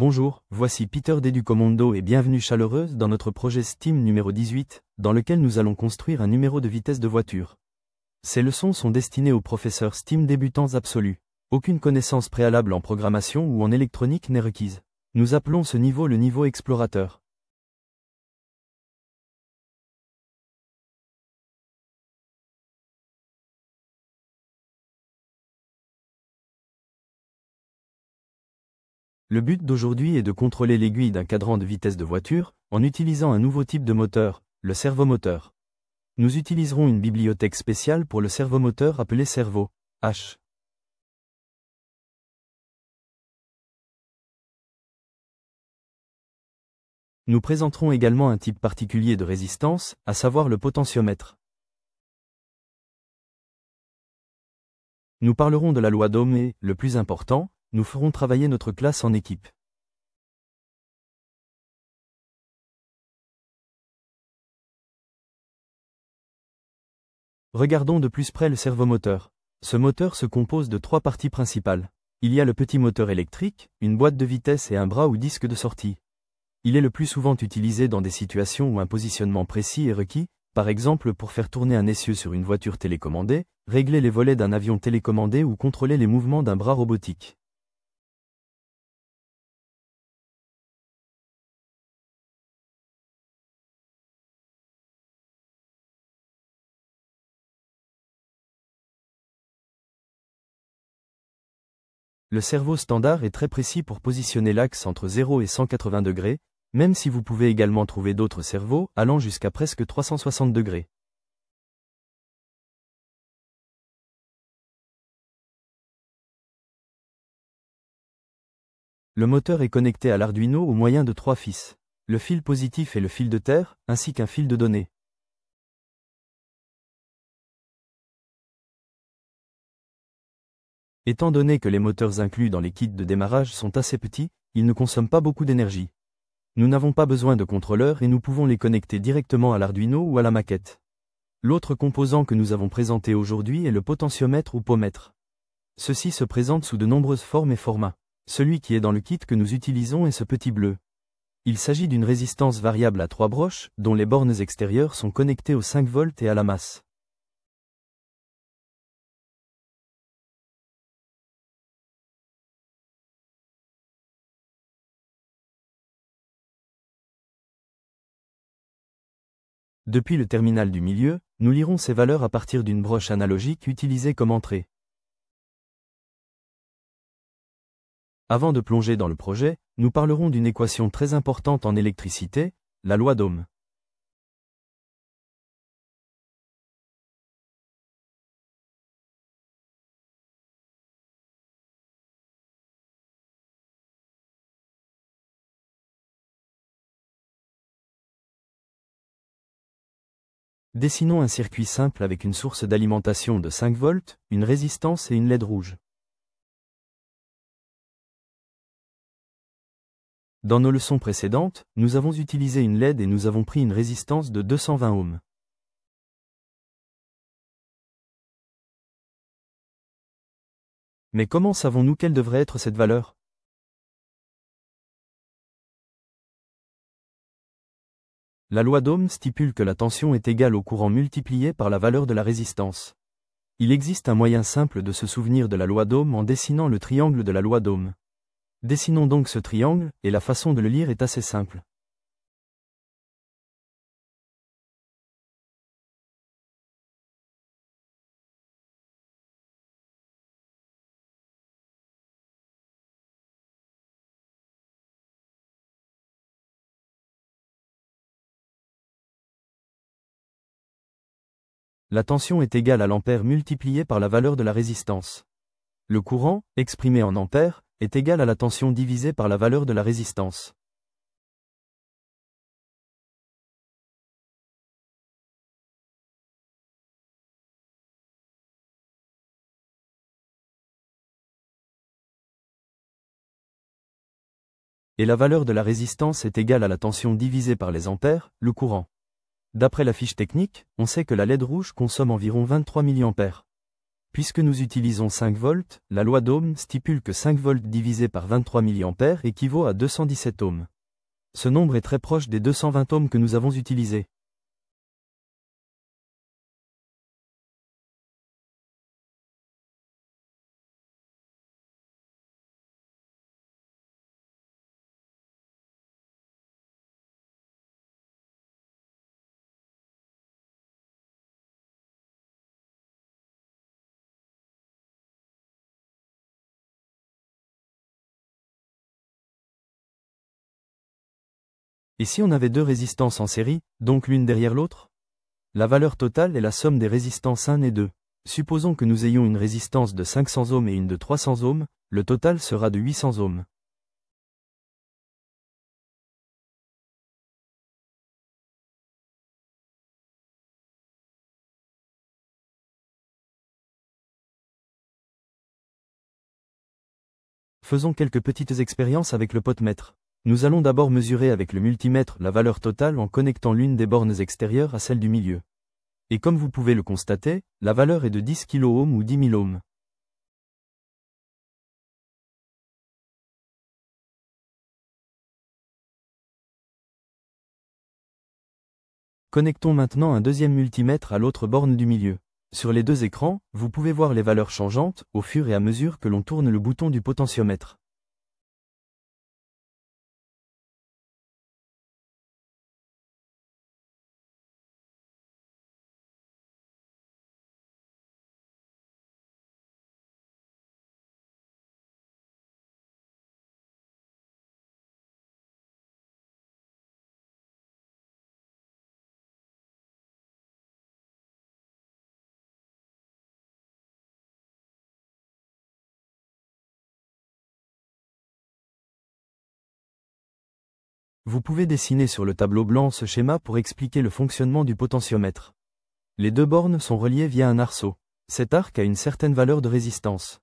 Bonjour, voici Peter d'Educomondo et bienvenue chaleureuse dans notre projet STEAM numéro 18, dans lequel nous allons construire un numéro de vitesse de voiture. Ces leçons sont destinées aux professeurs STEAM débutants absolus. Aucune connaissance préalable en programmation ou en électronique n'est requise. Nous appelons ce niveau le niveau explorateur. Le but d'aujourd'hui est de contrôler l'aiguille d'un cadran de vitesse de voiture, en utilisant un nouveau type de moteur, le servomoteur. Nous utiliserons une bibliothèque spéciale pour le servomoteur appelé Servo, H. Nous présenterons également un type particulier de résistance, à savoir le potentiomètre. Nous parlerons de la loi d'Ohm et, le plus important, nous ferons travailler notre classe en équipe. Regardons de plus près le servomoteur. Ce moteur se compose de trois parties principales. Il y a le petit moteur électrique, une boîte de vitesse et un bras ou disque de sortie. Il est le plus souvent utilisé dans des situations où un positionnement précis est requis, par exemple pour faire tourner un essieu sur une voiture télécommandée, régler les volets d'un avion télécommandé ou contrôler les mouvements d'un bras robotique. Le servo standard est très précis pour positionner l'axe entre 0 et 180 degrés, même si vous pouvez également trouver d'autres servos allant jusqu'à presque 360 degrés. Le moteur est connecté à l'Arduino au moyen de trois fils. Le fil positif est le fil de terre, ainsi qu'un fil de données. Étant donné que les moteurs inclus dans les kits de démarrage sont assez petits, ils ne consomment pas beaucoup d'énergie. Nous n'avons pas besoin de contrôleurs et nous pouvons les connecter directement à l'Arduino ou à la maquette. L'autre composant que nous avons présenté aujourd'hui est le potentiomètre ou pommètre. Ceci se présente sous de nombreuses formes et formats. Celui qui est dans le kit que nous utilisons est ce petit bleu. Il s'agit d'une résistance variable à 3 broches, dont les bornes extérieures sont connectées aux 5 volts et à la masse. Depuis le terminal du milieu, nous lirons ces valeurs à partir d'une broche analogique utilisée comme entrée. Avant de plonger dans le projet, nous parlerons d'une équation très importante en électricité, la loi d'Ohm. Dessinons un circuit simple avec une source d'alimentation de 5 volts, une résistance et une LED rouge. Dans nos leçons précédentes, nous avons utilisé une LED et nous avons pris une résistance de 220 ohms. Mais comment savons-nous quelle devrait être cette valeur? La loi d'Ohm stipule que la tension est égale au courant multiplié par la valeur de la résistance. Il existe un moyen simple de se souvenir de la loi d'Ohm en dessinant le triangle de la loi d'Ohm. Dessinons donc ce triangle, et la façon de le lire est assez simple. La tension est égale à l'ampère multiplié par la valeur de la résistance. Le courant, exprimé en ampères, est égal à la tension divisée par la valeur de la résistance. Et la valeur de la résistance est égale à la tension divisée par les ampères, le courant. D'après la fiche technique, on sait que la LED rouge consomme environ 23 mA. Puisque nous utilisons 5 volts, la loi d'Ohm stipule que 5 volts divisé par 23 mA équivaut à 217 ohms. Ce nombre est très proche des 220 ohms que nous avons utilisés. Et si on avait deux résistances en série, donc l'une derrière l'autre? La valeur totale est la somme des résistances 1 et 2. Supposons que nous ayons une résistance de 500 ohms et une de 300 ohms, le total sera de 800 ohms. Faisons quelques petites expériences avec le potmètre. Nous allons d'abord mesurer avec le multimètre la valeur totale en connectant l'une des bornes extérieures à celle du milieu. Et comme vous pouvez le constater, la valeur est de 10 kΩ ou 10 000 ohms. Connectons maintenant un deuxième multimètre à l'autre borne du milieu. Sur les deux écrans, vous pouvez voir les valeurs changeantes au fur et à mesure que l'on tourne le bouton du potentiomètre. Vous pouvez dessiner sur le tableau blanc ce schéma pour expliquer le fonctionnement du potentiomètre. Les deux bornes sont reliées via un arceau. Cet arc a une certaine valeur de résistance.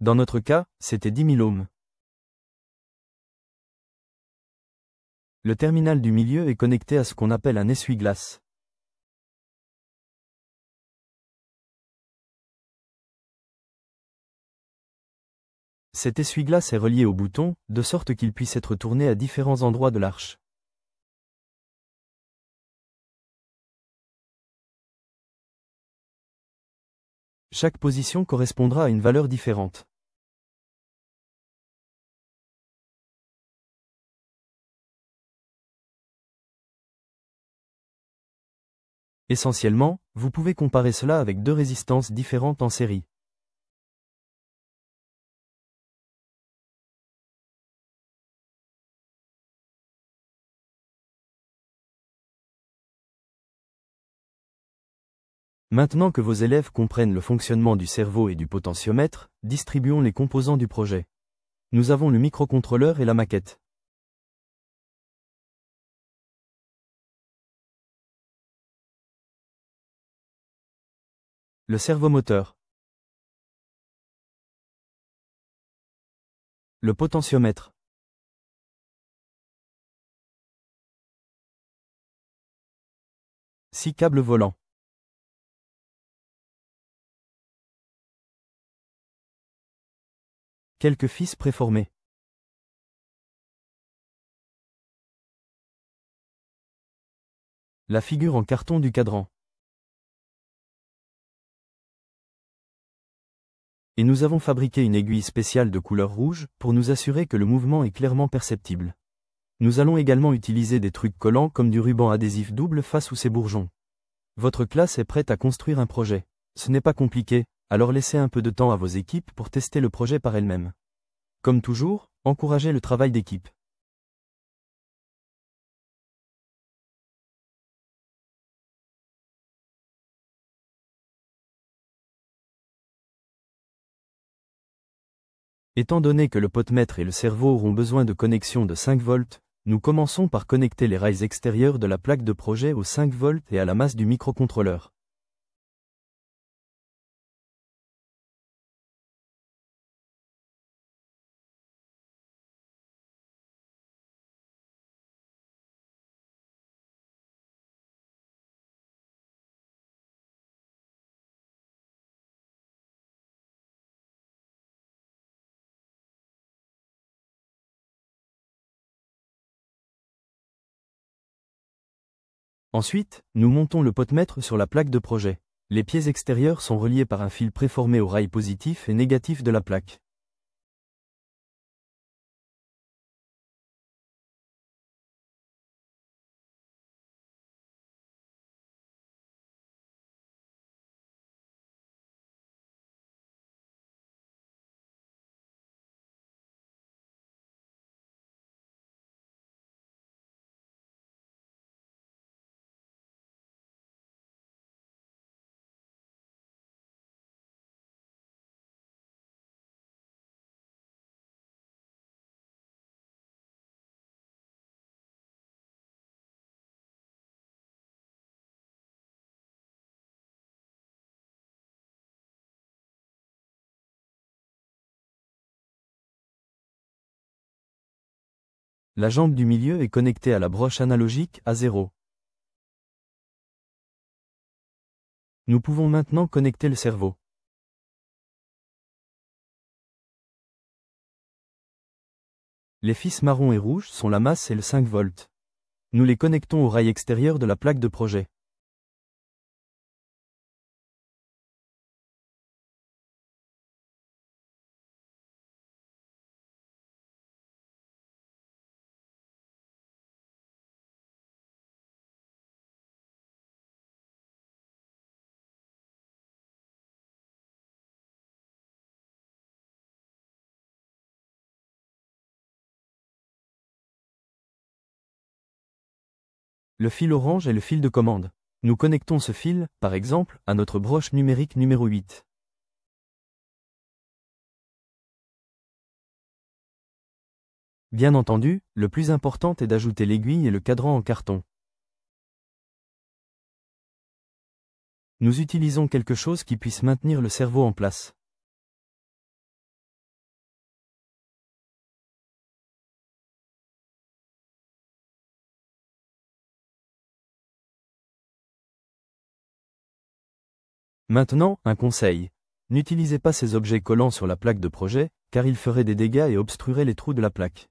Dans notre cas, c'était 10 000 ohms. Le terminal du milieu est connecté à ce qu'on appelle un essuie-glace. Cet essuie-glace est relié au bouton, de sorte qu'il puisse être tourné à différents endroits de l'arche. Chaque position correspondra à une valeur différente. Essentiellement, vous pouvez comparer cela avec deux résistances différentes en série. Maintenant que vos élèves comprennent le fonctionnement du cerveau et du potentiomètre, distribuons les composants du projet. Nous avons le microcontrôleur et la maquette. Le servomoteur. Le potentiomètre. Six câbles volants. Quelques fils préformés. La figure en carton du cadran. Et nous avons fabriqué une aiguille spéciale de couleur rouge, pour nous assurer que le mouvement est clairement perceptible. Nous allons également utiliser des trucs collants comme du ruban adhésif double face ou ses bourgeons. Votre classe est prête à construire un projet. Ce n'est pas compliqué, alors laissez un peu de temps à vos équipes pour tester le projet par elles-mêmes. Comme toujours, encouragez le travail d'équipe. Étant donné que le potmètre et le cerveau auront besoin de connexion de 5 volts, nous commençons par connecter les rails extérieurs de la plaque de projet aux 5 volts et à la masse du microcontrôleur. Ensuite, nous montons le potmètre sur la plaque de projet. Les pieds extérieurs sont reliés par un fil préformé aux rails positifs et négatifs de la plaque. La jambe du milieu est connectée à la broche analogique A0. Nous pouvons maintenant connecter le cerveau. Les fils marron et rouge sont la masse et le 5 volts. Nous les connectons au rail extérieur de la plaque de projet. Le fil orange est le fil de commande. Nous connectons ce fil, par exemple, à notre broche numérique numéro 8. Bien entendu, le plus important est d'ajouter l'aiguille et le cadran en carton. Nous utilisons quelque chose qui puisse maintenir le cerveau en place. Maintenant, un conseil. N'utilisez pas ces objets collants sur la plaque de projet, car ils feraient des dégâts et obstrueraient les trous de la plaque.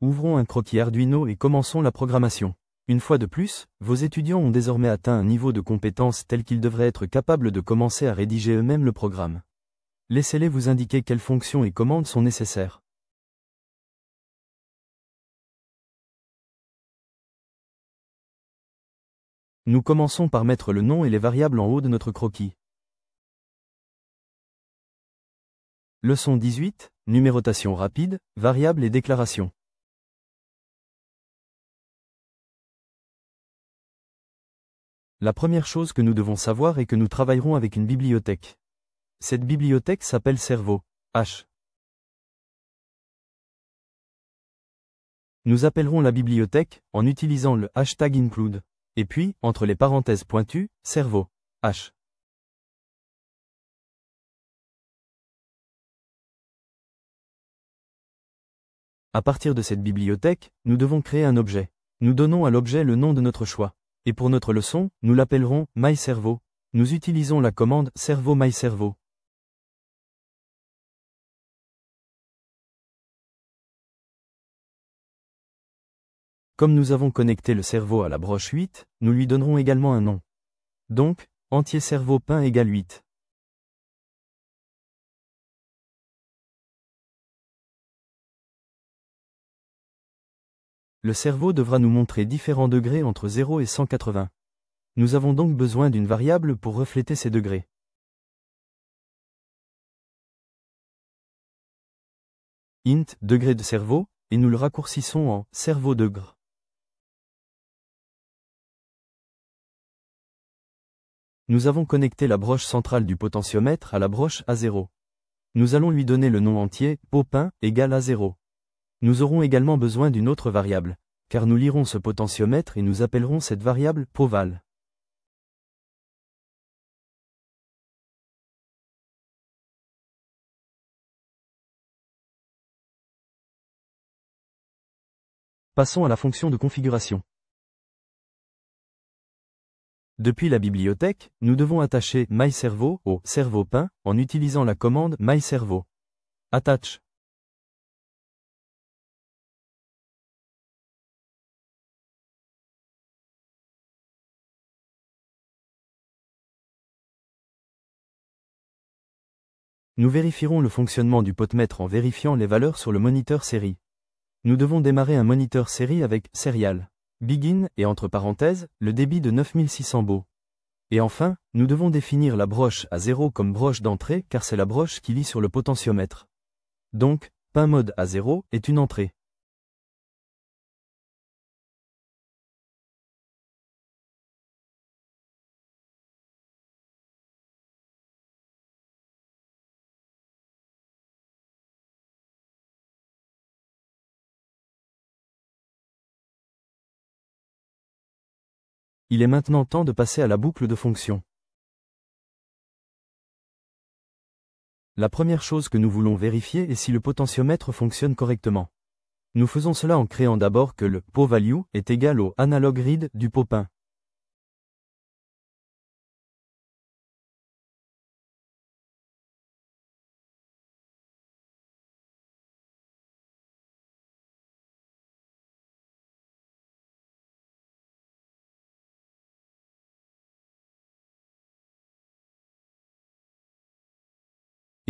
Ouvrons un croquis Arduino et commençons la programmation. Une fois de plus, vos étudiants ont désormais atteint un niveau de compétence tel qu'ils devraient être capables de commencer à rédiger eux-mêmes le programme. Laissez-les vous indiquer quelles fonctions et commandes sont nécessaires. Nous commençons par mettre le nom et les variables en haut de notre croquis. Leçon 18, numérotation rapide, variables et déclarations. La première chose que nous devons savoir est que nous travaillerons avec une bibliothèque. Cette bibliothèque s'appelle Cerveau, H. Nous appellerons la bibliothèque, en utilisant le hashtag include. Et puis, entre les parenthèses pointues, Cerveau, H. À partir de cette bibliothèque, nous devons créer un objet. Nous donnons à l'objet le nom de notre choix. Et pour notre leçon, nous l'appellerons MyCerveau. Nous utilisons la commande cerveau mycerveau. Comme nous avons connecté le cerveau à la broche 8, nous lui donnerons également un nom. Donc, entier cerveau peint égale 8. Le cerveau devra nous montrer différents degrés entre 0 et 180. Nous avons donc besoin d'une variable pour refléter ces degrés. Int, degré de cerveau, et nous le raccourcissons en cerveau degré. Nous avons connecté la broche centrale du potentiomètre à la broche A0. Nous allons lui donner le nom entier, pot peint, égale A0. Nous aurons également besoin d'une autre variable, car nous lirons ce potentiomètre et nous appellerons cette variable poval. Passons à la fonction de configuration. Depuis la bibliothèque, nous devons attacher MyServo au cerveau peint en utilisant la commande MyServo. Attach. Nous vérifierons le fonctionnement du potmètre en vérifiant les valeurs sur le moniteur série. Nous devons démarrer un moniteur série avec Serial, Begin et entre parenthèses, le débit de 9600 baux. Et enfin, nous devons définir la broche à 0 comme broche d'entrée car c'est la broche qui lit sur le potentiomètre. Donc, pin mode à 0 est une entrée. Il est maintenant temps de passer à la boucle de fonction. La première chose que nous voulons vérifier est si le potentiomètre fonctionne correctement. Nous faisons cela en créant d'abord que le pot value est égal au analog read du pot peint.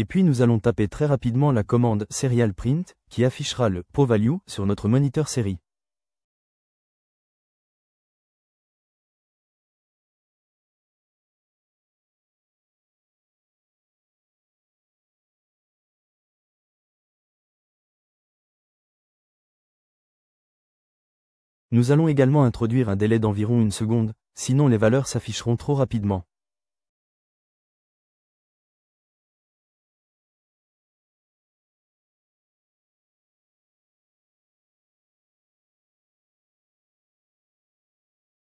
Et puis nous allons taper très rapidement la commande serial print qui affichera le pot value sur notre moniteur série. Nous allons également introduire un délai d'environ 1 seconde, sinon les valeurs s'afficheront trop rapidement.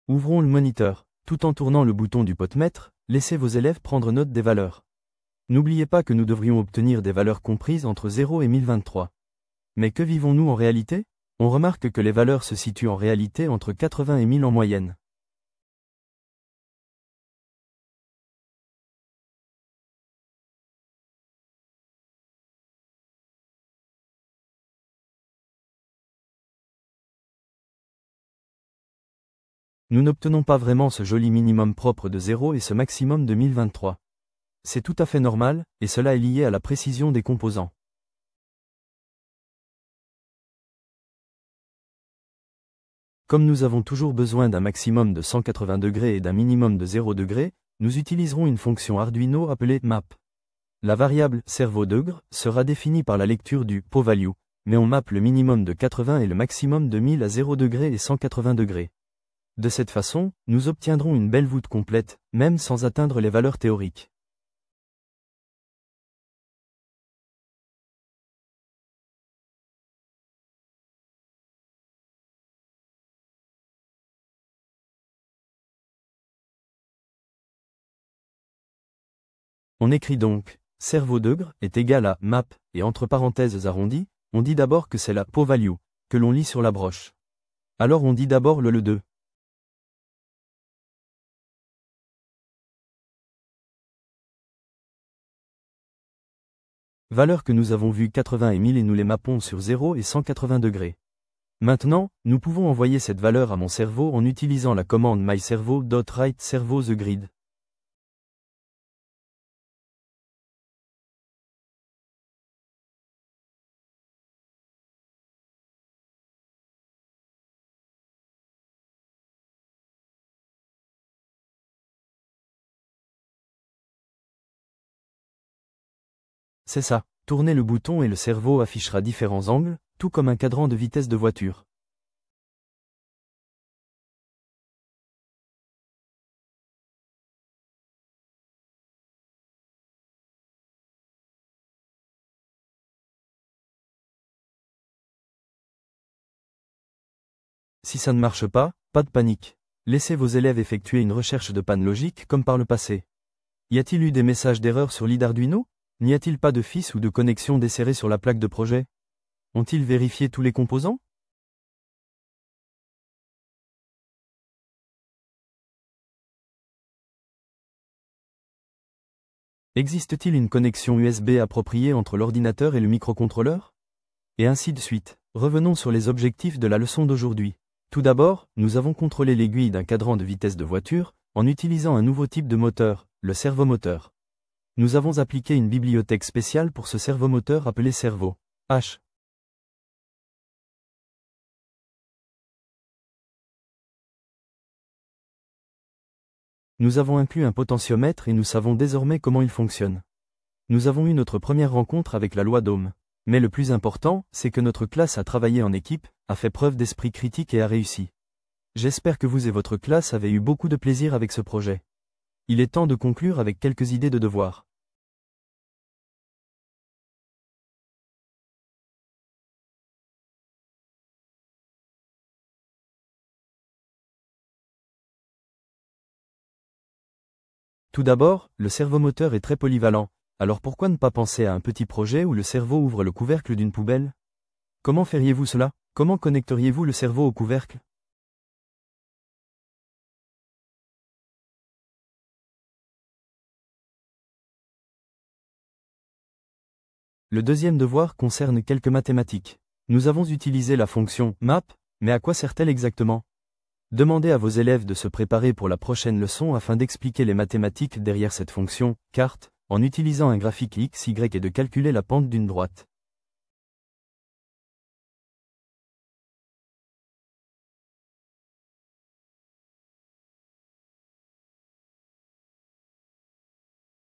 Ouvrons le moniteur. Tout en tournant le bouton du potmètre, laissez vos élèves prendre note des valeurs. N'oubliez pas que nous devrions obtenir des valeurs comprises entre 0 et 1023. Mais que vivons-nous en réalité? On remarque que les valeurs se situent en réalité entre 80 et 1000 en moyenne. Nous n'obtenons pas vraiment ce joli minimum propre de 0 et ce maximum de 1023. C'est tout à fait normal, et cela est lié à la précision des composants. Comme nous avons toujours besoin d'un maximum de 180 degrés et d'un minimum de 0 degrés, nous utiliserons une fonction Arduino appelée map. La variable servo_degré sera définie par la lecture du pot value, mais on mappe le minimum de 80 et le maximum de 1000 à 0 degrés et 180 degrés. De cette façon, nous obtiendrons une belle voûte complète, même sans atteindre les valeurs théoriques. On écrit donc, servo_degré est égal à map, et entre parenthèses arrondies, on dit d'abord que c'est la pot value, que l'on lit sur la broche. Alors on dit d'abord le 2. Valeurs que nous avons vues 80 et 1000 et nous les mappons sur 0 et 180 degrés. Maintenant, nous pouvons envoyer cette valeur à mon cerveau en utilisant la commande myservo.write_servo_the_grid. C'est ça, tournez le bouton et le cerveau affichera différents angles, tout comme un cadran de vitesse de voiture. Si ça ne marche pas de panique. Laissez vos élèves effectuer une recherche de panne logique comme par le passé. Y a-t-il eu des messages d'erreur sur l'ID Arduino? N'y a-t-il pas de fils ou de connexion desserrée sur la plaque de projet? Ont-ils vérifié tous les composants? Existe-t-il une connexion USB appropriée entre l'ordinateur et le microcontrôleur? Et ainsi de suite. Revenons sur les objectifs de la leçon d'aujourd'hui. Tout d'abord, nous avons contrôlé l'aiguille d'un cadran de vitesse de voiture, en utilisant un nouveau type de moteur, le servomoteur. Nous avons appliqué une bibliothèque spéciale pour ce servomoteur appelé Servo H. Nous avons inclus un potentiomètre et nous savons désormais comment il fonctionne. Nous avons eu notre première rencontre avec la loi d'Ohm. Mais le plus important, c'est que notre classe a travaillé en équipe, a fait preuve d'esprit critique et a réussi. J'espère que vous et votre classe avez eu beaucoup de plaisir avec ce projet. Il est temps de conclure avec quelques idées de devoirs. Tout d'abord, le servomoteur est très polyvalent, alors pourquoi ne pas penser à un petit projet où le cerveau ouvre le couvercle d'une poubelle? Comment feriez-vous cela? Comment connecteriez-vous le cerveau au couvercle? Le deuxième devoir concerne quelques mathématiques. Nous avons utilisé la fonction map, mais à quoi sert-elle exactement? Demandez à vos élèves de se préparer pour la prochaine leçon afin d'expliquer les mathématiques derrière cette fonction carte, en utilisant un graphique x, y et de calculer la pente d'une droite.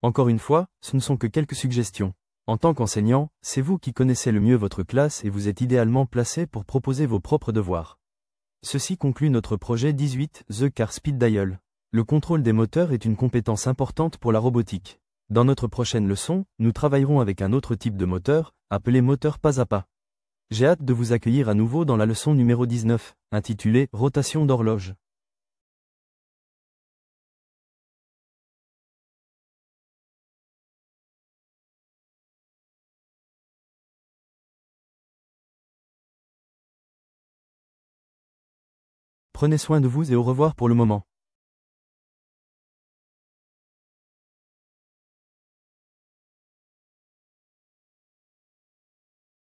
Encore une fois, ce ne sont que quelques suggestions. En tant qu'enseignant, c'est vous qui connaissez le mieux votre classe et vous êtes idéalement placé pour proposer vos propres devoirs. Ceci conclut notre projet 18, The Car Speed Dial. Le contrôle des moteurs est une compétence importante pour la robotique. Dans notre prochaine leçon, nous travaillerons avec un autre type de moteur, appelé moteur pas à pas. J'ai hâte de vous accueillir à nouveau dans la leçon numéro 19, intitulée Rotation d'horloge. Prenez soin de vous et au revoir pour le moment.